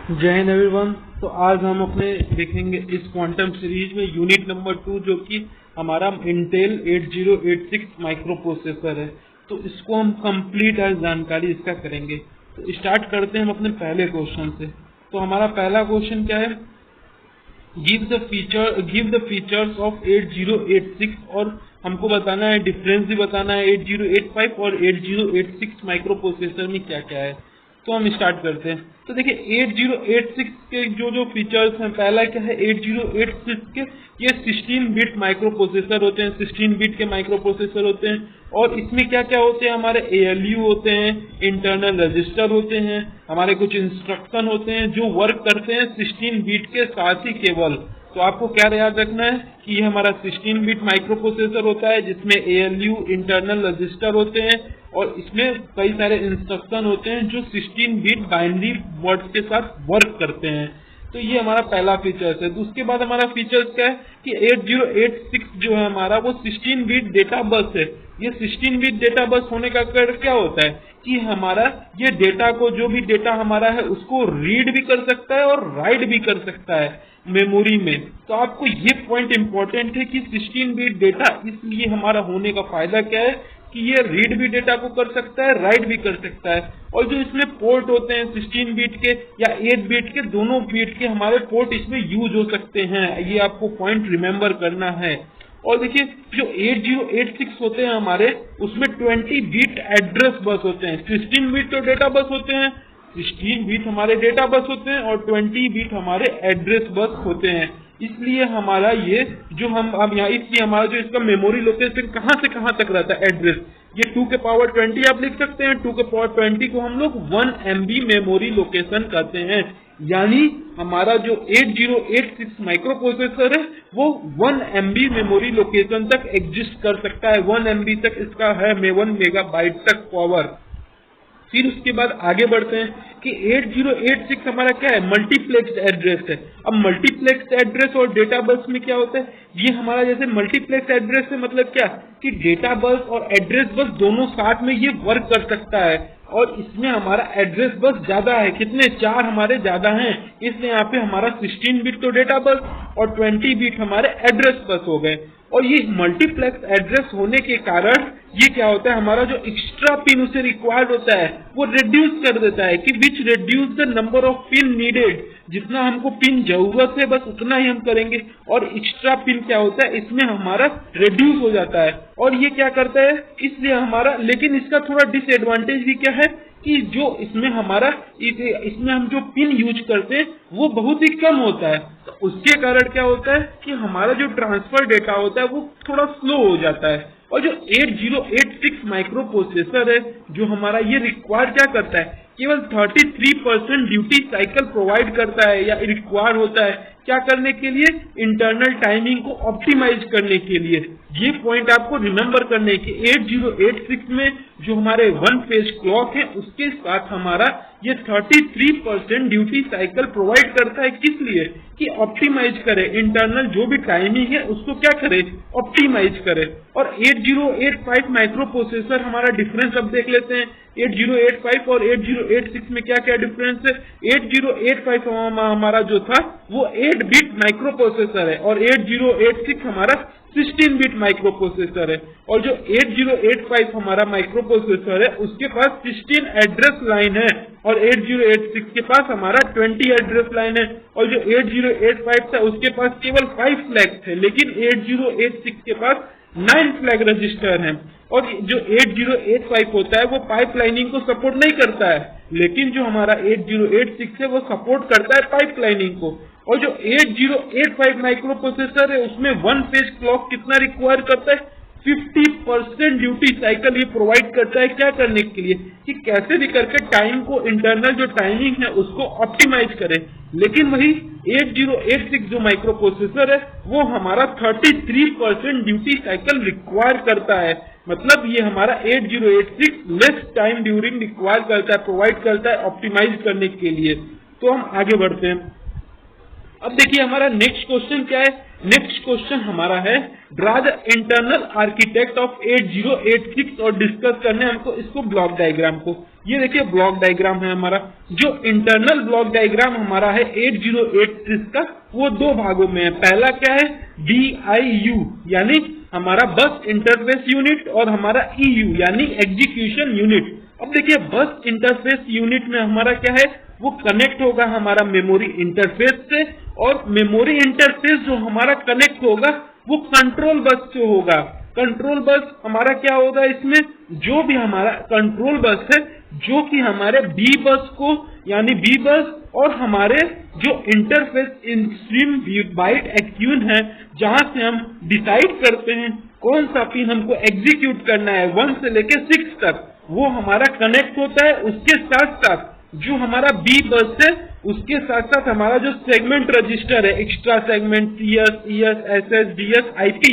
जय हिंद एवरीवन। तो आज हम अपने देखेंगे इस क्वांटम सीरीज में यूनिट नंबर 2 जो कि हमारा इंटेल 8086 माइक्रो प्रोसेसर है। तो इसको हम कंप्लीट आज जानकारी इसका करेंगे। तो स्टार्ट करते हैं हम अपने पहले क्वेश्चन से। तो हमारा पहला क्वेश्चन क्या है, गिव द फीचर्स ऑफ 8086 और हमको बताना है, डिफरेंस भी बताना है 8085 और 8086 माइक्रो प्रोसेसर में क्या क्या है। तो हम स्टार्ट करते हैं। तो देखिए 8086 के जो फीचर्स हैं, पहला क्या है 8086 के ये 16 बिट माइक्रो प्रोसेसर होते हैं, 16 बिट के माइक्रो प्रोसेसर होते हैं। और इसमें क्या क्या होते हैं, हमारे ALU होते हैं, इंटरनल रजिस्टर होते हैं, हमारे कुछ इंस्ट्रक्शन होते हैं जो वर्क करते हैं 16 बिट के साथ ही केवल। तो आपको क्या याद रखना है कि ये हमारा 16 बिट माइक्रो प्रोसेसर होता है जिसमें ALU इंटरनल रजिस्टर होते हैं और इसमें कई सारे इंस्ट्रक्शन होते हैं जो 16 बिट बाइनरी वर्ड्स के साथ वर्क करते हैं। तो ये हमारा पहला फीचर्स है। तो उसके बाद हमारा फीचर्स क्या है कि 8086 जो है हमारा वो 16 बिट डेटा बस है। ये 16 बिट डेटा बस होने का कारण क्या होता है कि हमारा ये डेटा को, जो भी डेटा हमारा है उसको रीड भी कर सकता है और राइट भी कर सकता है मेमोरी में। तो आपको ये पॉइंट इंपॉर्टेंट है कि 16 बिट डेटा इसलिए हमारा होने का फायदा क्या है कि ये रीड भी डेटा को कर सकता है, राइट भी कर सकता है। और जो इसमें पोर्ट होते हैं 16 बिट के या 8 बिट के, दोनों बिट के हमारे पोर्ट इसमें यूज हो सकते हैं। ये आपको पॉइंट रिमेंबर करना है। और देखिए जो 8086 होते हैं हमारे, उसमें 20 बिट एड्रेस बस होते हैं। 16 बिट तो डेटा बस होते हैं, 16 बिट हमारे डेटा बस होते हैं और 20 बिट हमारे एड्रेस बस होते हैं। इसलिए हमारा ये जो हम अब यहाँ, इसलिए हमारा जो इसका मेमोरी लोकेशन कहाँ से कहाँ तक रहता है एड्रेस, ये 2 के पावर 20 आप लिख सकते हैं। 2 के पावर 20 को हम लोग 1 MB मेमोरी लोकेशन कहते हैं। यानी हमारा जो 8086 माइक्रो प्रोसेसर है वो 1 MB मेमोरी लोकेशन तक एग्जिस्ट कर सकता है। 1 MB तक इसका है 1 मेगाबाइट तक पावर। फिर उसके बाद आगे बढ़ते हैं कि 8086 हमारा क्या है, मल्टीप्लेक्स्ड एड्रेस है। अब मल्टीप्लेक्स्ड एड्रेस और डेटा बस में क्या होता है, ये हमारा जैसे मल्टीप्लेक्स एड्रेस से मतलब क्या कि डेटा बस और एड्रेस बस दोनों साथ में ये वर्क कर सकता है। और इसमें हमारा एड्रेस बस ज्यादा है, कितने 4 हमारे ज्यादा हैं, इसलिए यहाँ पे हमारा 16 बिट तो डेटा बस और 20 बिट हमारे एड्रेस बस हो गए। और ये मल्टीप्लेक्स एड्रेस होने के कारण ये क्या होता है, हमारा जो एक्स्ट्रा पिन उसे रिक्वायर्ड होता है वो रिड्यूस कर देता है कि which reduce the number of pin needed. जितना हमको पिन जरूरत है बस उतना ही हम करेंगे और एक्स्ट्रा पिन क्या होता है इसमें हमारा रिड्यूस हो जाता है। और ये क्या करता है इसलिए हमारा, लेकिन इसका थोड़ा डिसएडवांटेज भी क्या है कि जो इसमें हमारा इसमें हम जो पिन यूज करते हैं वो बहुत ही कम होता है। तो उसके कारण क्या होता है कि हमारा जो ट्रांसफर डेटा होता है वो थोड़ा स्लो हो जाता है। और जो 8086 माइक्रो प्रोसेसर है जो हमारा, ये रिक्वायर क्या करता है, केवल 33% ड्यूटी साइकिल प्रोवाइड करता है या रिक्वायर होता है क्या करने के लिए, इंटरनल टाइमिंग को ऑप्टिमाइज करने के लिए। ये पॉइंट आपको रिमेंबर करने की 8086 में जो हमारे 1 फेज क्लॉक है उसके साथ हमारा ये 33% ड्यूटी साइकिल प्रोवाइड करता है। किस लिए कि ऑप्टिमाइज करे, इंटरनल जो भी टाइमिंग है उसको क्या करे, ऑप्टिमाइज करे। और 8085 माइक्रो प्रोसेसर हमारा डिफरेंस अब देख लेते हैं। 8085 और 8086 में क्या क्या डिफरेंस है। 8085 हमारा जो था वो 8 बिट माइक्रो प्रोसेसर है और 8086 हमारा 16 बिट माइक्रो प्रोसेसर है। और जो 8085 हमारा माइक्रो प्रोसेसर है उसके पास 16 एड्रेस लाइन है और 8086 के पास हमारा 20 एड्रेस लाइन है। और जो 8085 था उसके पास केवल 5 फ्लैग्स थे, लेकिन 8086 के पास 9 फ्लैग रजिस्टर हैं। और जो 8085 होता है वो पाइपलाइनिंग को सपोर्ट नहीं करता है, लेकिन जो हमारा 8086 है वो सपोर्ट करता है पाइपलाइनिंग को। और जो 8085 माइक्रो प्रोसेसर है उसमें 1 फेज क्लॉक कितना रिक्वायर करता है, 50% ड्यूटी साइकिल ये प्रोवाइड करता है। क्या करने के लिए कि कैसे भी करके टाइम को, इंटरनल जो टाइमिंग है उसको ऑप्टिमाइज करे। लेकिन वही 8086 जो माइक्रो प्रोसेसर है वो हमारा 33% ड्यूटी साइकिल रिक्वायर करता है। मतलब ये हमारा 8086 लेस टाइम ड्यूरिंग रिक्वायर करता है, प्रोवाइड करता है ऑप्टिमाइज करने के लिए। तो हम आगे बढ़ते हैं। अब देखिए हमारा नेक्स्ट क्वेश्चन क्या है। नेक्स्ट क्वेश्चन हमारा है draw the internal architect of 8086 और डिस्कस करने हमको इसको ब्लॉक डायग्राम को। ये देखिए ब्लॉक डायग्राम है हमारा। जो इंटरनल ब्लॉक डायग्राम हमारा है 8086 का, वो दो भागों में है। पहला क्या है, BIU यानी हमारा बस इंटरफेस यूनिट, और हमारा EU यानी एग्जीक्यूशन यूनिट। अब देखिए बस इंटरफेस यूनिट में हमारा क्या है, वो कनेक्ट होगा हमारा मेमोरी इंटरफेस से, और मेमोरी इंटरफेस जो हमारा कनेक्ट होगा वो कंट्रोल बस से होगा। कंट्रोल बस हमारा क्या होगा, इसमें जो भी हमारा कंट्रोल बस है जो कि हमारे बी बस को यानी बी बस और हमारे जो इंटरफेस स्ट्रीम बाइट एक्यून है, जहां से हम डिसाइड करते हैं कौन सा पिन हमको एग्जीक्यूट करना है 1 से लेके 6 तक, वो हमारा कनेक्ट होता है। उसके साथ साथ जो हमारा बी बस है उसके साथ साथ हमारा जो सेगमेंट रजिस्टर है, extra segment CS, ES, SS, DS, IP,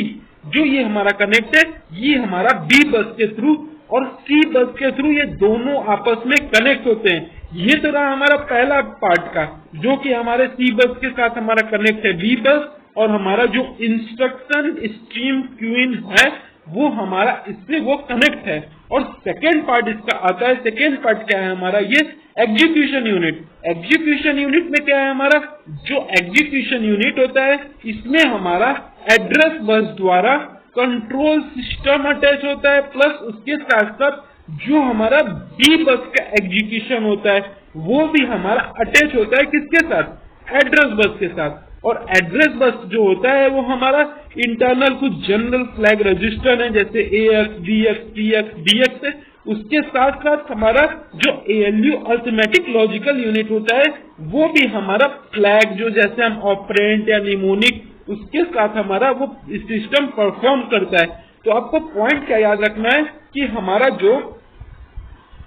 जो ये हमारा कनेक्ट है, ये हमारा बी बस के थ्रू और सी बस के थ्रू ये दोनों आपस में कनेक्ट होते हैं। ये तो रहा हमारा पहला पार्ट का, जो कि हमारे सी बस के साथ हमारा कनेक्ट है बी बस, और हमारा जो इंस्ट्रक्शन स्ट्रीम क्यूइन है वो हमारा इससे वो कनेक्ट है। और सेकेंड पार्ट इसका आता है, सेकेंड पार्ट क्या है हमारा, ये एग्जीक्यूशन यूनिट। एग्जीक्यूशन यूनिट में क्या है हमारा, जो एग्जीक्यूशन यूनिट होता है इसमें हमारा एड्रेस बस द्वारा कंट्रोल सिस्टम अटैच होता है, प्लस उसके साथ साथ जो हमारा बी बस का एग्जीक्यूशन होता है वो भी हमारा अटैच होता है किसके साथ, एड्रेस बस के साथ। और एड्रेस बस जो होता है वो हमारा इंटरनल कुछ जनरल फ्लैग रजिस्टर है, जैसे AX, BX, TX, DX है। उसके साथ साथ हमारा जो ALU अरिथमेटिक लॉजिकल यूनिट होता है वो भी हमारा फ्लैग, जो जैसे हम ऑपरेंट या निमोनिक, उसके साथ हमारा वो सिस्टम परफॉर्म करता है। तो आपको पॉइंट क्या याद रखना है कि हमारा जो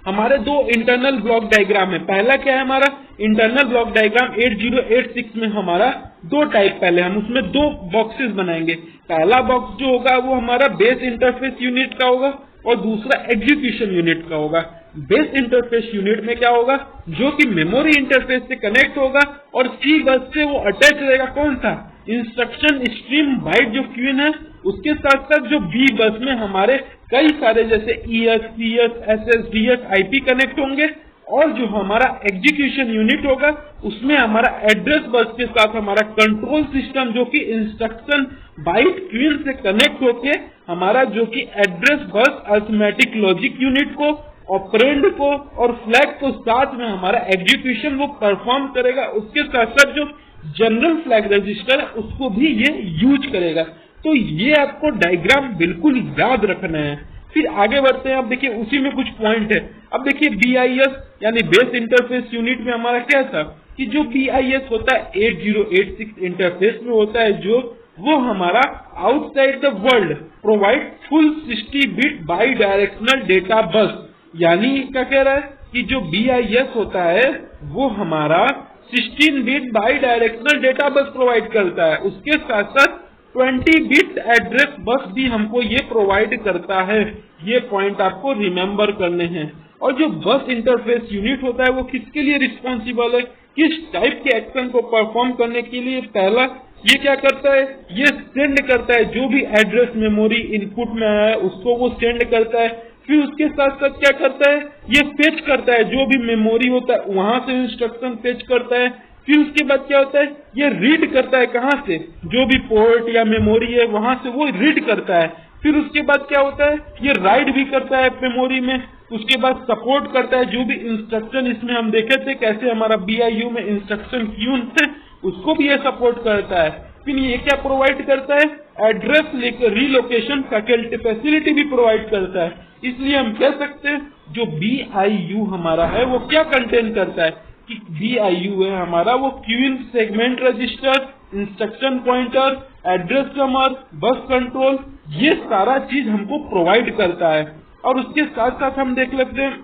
हमारे दो इंटरनल ब्लॉक डायग्राम है। पहला क्या है हमारा इंटरनल ब्लॉक डायग्राम 8086 में हमारा दो टाइप, पहले हम उसमें दो बॉक्सेस बनाएंगे। पहला बॉक्स जो होगा वो हमारा बेस इंटरफेस यूनिट का होगा और दूसरा एग्जीक्यूशन यूनिट का होगा। बेस इंटरफेस यूनिट में क्या होगा, जो कि मेमोरी इंटरफेस से कनेक्ट होगा और सी बस से वो अटैच रहेगा कौन सा, इंस्ट्रक्शन स्ट्रीम बाइट जो क्यून है, उसके साथ साथ जो बी बस में हमारे कई सारे जैसे ES, CS, SS, DS, IP connect होंगे। और जो हमारा एग्जीक्यूशन यूनिट होगा उसमें हमारा एड्रेस बस के साथ हमारा कंट्रोल सिस्टम जो कि इंस्ट्रक्शन बाइट क्यून से कनेक्ट होके हमारा जो कि address bus arithmetic logic unit को, ऑपरेंड को और फ्लैग को साथ में हमारा एग्जीक्यूशन वो परफॉर्म करेगा। उसके साथ साथ जो जनरल फ्लैग रजिस्टर है उसको भी ये यूज करेगा। तो ये आपको डायग्राम बिल्कुल याद रखना है। फिर आगे बढ़ते हैं। अब देखिए उसी में कुछ पॉइंट है। अब देखिए BIS यानी बेस इंटरफेस यूनिट में हमारा क्या था कि जो BIS होता है 8086 इंटरफेस में होता है, जो वो हमारा outside the world provide full 60 bit by directional data bus. यानी क्या कह रहा है कि जो BIS होता है वो हमारा 16 bit by directional data bus provide करता है। उसके साथ साथ 20 बिट एड्रेस बस भी हमको ये प्रोवाइड करता है। ये पॉइंट आपको रिमेम्बर करने हैं। और जो बस इंटरफेस यूनिट होता है वो किसके लिए रिस्पॉन्सिबल है, किस टाइप के एक्शन को परफॉर्म करने के लिए, पहला ये क्या करता है, ये सेंड करता है जो भी एड्रेस मेमोरी इनपुट में आया है उसको वो सेंड करता है। फिर उसके साथ साथ क्या करता है, ये फेच करता है जो भी मेमोरी होता है वहां से इंस्ट्रक्शन फेच करता है। फिर उसके बाद क्या होता है, ये रीड करता है कहां से, जो भी पोर्ट या मेमोरी है वहां से वो रीड करता है। फिर उसके बाद क्या होता है, ये राइट भी करता है मेमोरी में। उसके बाद सपोर्ट करता है जो भी इंस्ट्रक्शन, इसमें हम देखे थे कैसे हमारा BIU में इंस्ट्रक्शन क्यून थे उसको भी ये सपोर्ट करता है। फिर ये क्या प्रोवाइड करता है, एड्रेस रिलोकेशन फैसिलिटी भी प्रोवाइड करता है। इसलिए हम कह सकते हैं जो BIU हमारा है वो क्या कंटेन करता है कि BIU है हमारा वो queue, segment register, instruction pointer, address summer, bus control, ये सारा चीज हमको प्रोवाइड करता है। और उसके साथ साथ हम देख लेते हैं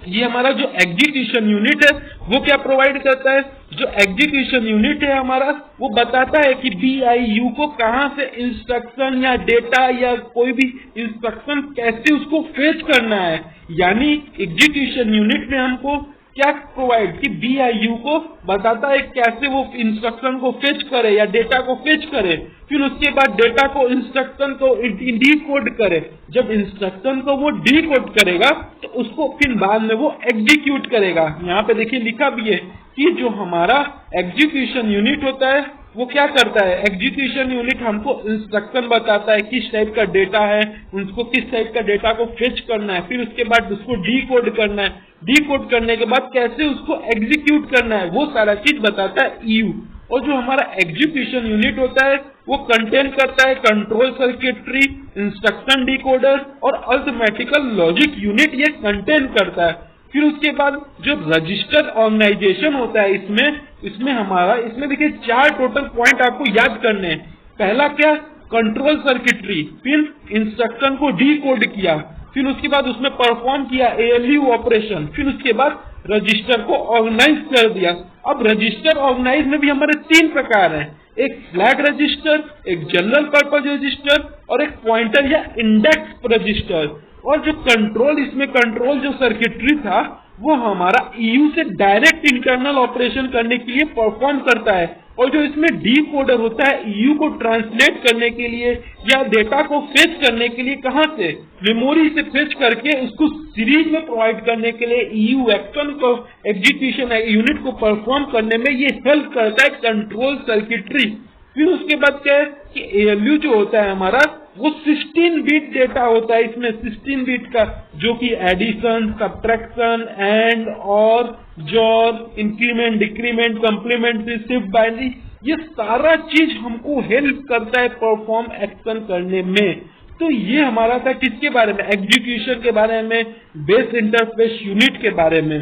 ये हमारा जो एग्जीक्यूशन यूनिट है वो क्या प्रोवाइड करता है। जो एग्जीक्यूशन यूनिट है हमारा वो बताता है कि BIU को कहां से इंस्ट्रक्शन या डेटा या कोई भी इंस्ट्रक्शन कैसे उसको फेच करना है। यानी एग्जीक्यूशन यूनिट में हमको क्या प्रोवाइड कि BIU को बताता है कैसे वो इंस्ट्रक्शन को फेच करे या डेटा को फेच करे, फिर उसके बाद डेटा को इंस्ट्रक्शन को डीकोड करे। जब इंस्ट्रक्शन को वो डीकोड करेगा तो उसको फिर बाद में वो एग्जीक्यूट करेगा। यहाँ पे देखिए लिखा भी है कि जो हमारा एग्जीक्यूशन यूनिट होता है वो क्या करता है, एग्जीक्यूशन यूनिट हमको इंस्ट्रक्शन बताता है किस टाइप का डेटा है, उसको किस टाइप का डेटा को फेच करना है, फिर उसके बाद उसको डीकोड करना है, डीकोड करने के बाद कैसे उसको एग्जीक्यूट करना है, वो सारा चीज बताता है EU। और जो हमारा एग्जीक्यूशन यूनिट होता है वो कंटेन करता है कंट्रोल सर्किटरी, इंस्ट्रक्शन डिकोडर और अरिथमेटिकल लॉजिक यूनिट, ये कंटेन करता है। फिर उसके बाद जो रजिस्टर ऑर्गेनाइजेशन होता है इसमें देखिए 4 टोटल पॉइंट आपको याद करने हैं। पहला क्या, कंट्रोल सर्किटरी, फिर इंस्ट्रक्शन को डीकोड किया, फिर उसके बाद उसमें परफॉर्म किया ALU ऑपरेशन, फिर उसके बाद रजिस्टर को ऑर्गेनाइज कर दिया। अब रजिस्टर ऑर्गेनाइज में भी हमारे 3 प्रकार हैं, एक फ्लैग रजिस्टर, एक जनरल पर्पज रजिस्टर और एक पॉइंटर या इंडेक्स रजिस्टर। और जो कंट्रोल जो सर्किटरी था वो हमारा EU से डायरेक्ट इंटरनल ऑपरेशन करने के लिए परफॉर्म करता है, और जो इसमें डीकोडर होता है EU को ट्रांसलेट करने के लिए या डेटा को फेच करने के लिए, कहां से, मेमोरी से फेच करके उसको सीरीज में प्रोवाइड करने के लिए EU एक्शन को एग्जीक्यूशन यूनिट को परफॉर्म करने में ये हेल्प करता है कंट्रोल सर्किटरी। फिर उसके बाद क्या है कि ALU जो होता है हमारा वो 16 बिट डेटा होता है, इसमें 16 बिट का, जो कि एडिशन, सब्ट्रैक्शन, एंड, और, जोर, increment, decrement, complement, shift, binary, ये सारा चीज हमको हेल्प करता है परफॉर्म एक्शन करने में। तो ये हमारा था किसके बारे में, एग्जीक्यूशन के बारे में, बेस इंटरफेस यूनिट के बारे में।